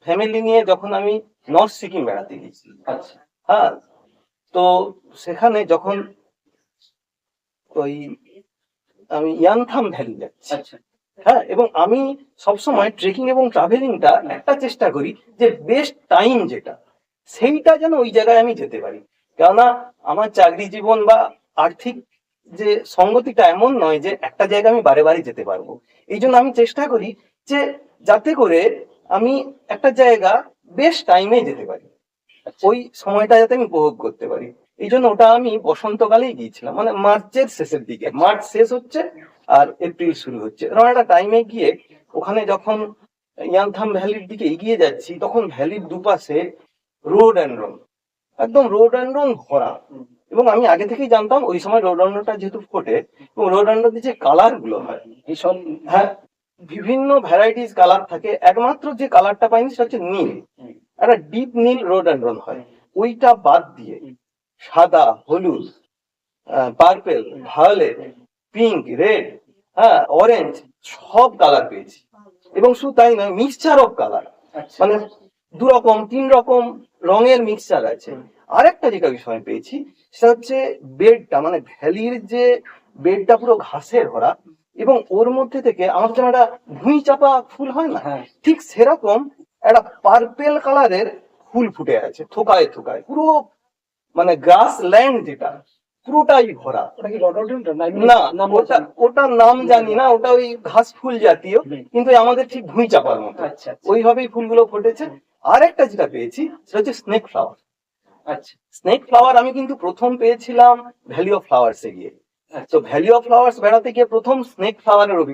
Family নিয়ে যখন আমি নর্থ সিকিম বেড়াতে গেছি। আচ্ছা। হ্যাঁ, তো সেখানে যখন ওই আমি ইয়ানথাম ভ্যালি যাচ্ছি। আচ্ছা। হ্যাঁ, এবং আমি সবসময় ট্রেকিং এবং ট্রাভেলিংটা একটা চেষ্টা করি যে বেস্ট টাইম যেটা সেইটা যেন ওই জায়গায় আমি যেতে পারি। কেননা আমার চাকরি জীবন বা আর্থিক যে সঙ্গতিটা এমন নয় যে একটা জায়গায় আমি বারে বারে যেতে পারবো। এই জন্য আমি চেষ্টা করি যে যাতে করে আমি একটা জায়গা বেস্ট টাইমে যেতে পারি, ওই সময়টা যাতে আমি উপভোগ করতে পারি। এই জন্য ওটা আমি বসন্তকালেই গিয়েছিলাম, মানে মার্চের শেষের দিকে। মার্চ শেষ হচ্ছে আর এপ্রিল শুরু হচ্ছে, এরকম একটা টাইমে গিয়ে ওখানে যখন ইয়াংথাম ভ্যালির দিকে এগিয়ে যাচ্ছি তখন ভ্যালির দুপাশে রোড অ্যান্ড রন, একদম রোড অ্যান্ড রন ভরা। এবং আমি আগে থেকেই জানতাম ওই সময় রোডান্ডনটা যেহেতু ফোটে এবং রোডান্ডনের যে কালার গুলো হয় ভীষণ, হ্যাঁ, বিভিন্ন ভ্যারাইটিস কালার থাকে। একমাত্র যে কালারটা পাইনি সেটা হচ্ছে নীল, একটা ডিপ নীল রোডান্ডন হয়। ওইটা বাদ দিয়ে সাদা, হলুদ, পার্পেল, ভায়োলেট, পিঙ্ক, রেড, হ্যাঁ, অরেঞ্জ, সব কালার পেয়েছি। এবং শুধু তাই নয়, মিক্সচার অফ কালার, মানে 2-3 রকম রঙের মিক্সচার আছে। আরেকটা যেটা বিষয় পেয়েছি সেটা হচ্ছে বেডটা, মানে ভ্যালির যে বেডটা পুরো ঘাসের ভরা এবং ওর মধ্যে থেকে আমার যেন একটা ভুঁই চাপা ফুল হয় না, ঠিক সেরকম একটা পার্পেল কালারের ফুল ফুটে আছে থোকায় থোকায়, পুরো মানে গ্রাস ল্যান্ড যেটা পুরোটাই ভরা। ওটা কি রডোডেন্ড্রন না, ওটার নাম জানি না, ওটা ওই ঘাস ফুল জাতীয়, কিন্তু আমাদের ঠিক ভুঁই চাপার মতো আচ্ছা। ওইভাবেই ফুলগুলো ফুটেছে। আর একটা যেটা পেয়েছি সেটা হচ্ছে স্নেক ফ্লাওয়ার। আচ্ছা। স্নেক ফ্লাওয়ার আমি কিন্তু প্রথম পেয়েছিলাম ভ্যালি অফ ফ্লাওয়ার্সে গিয়ে। তো ভ্যালি অফ ফ্লাওয়ার্স বেড়াতে গিয়ে প্রথম স্নেক ফ্লাওয়ারের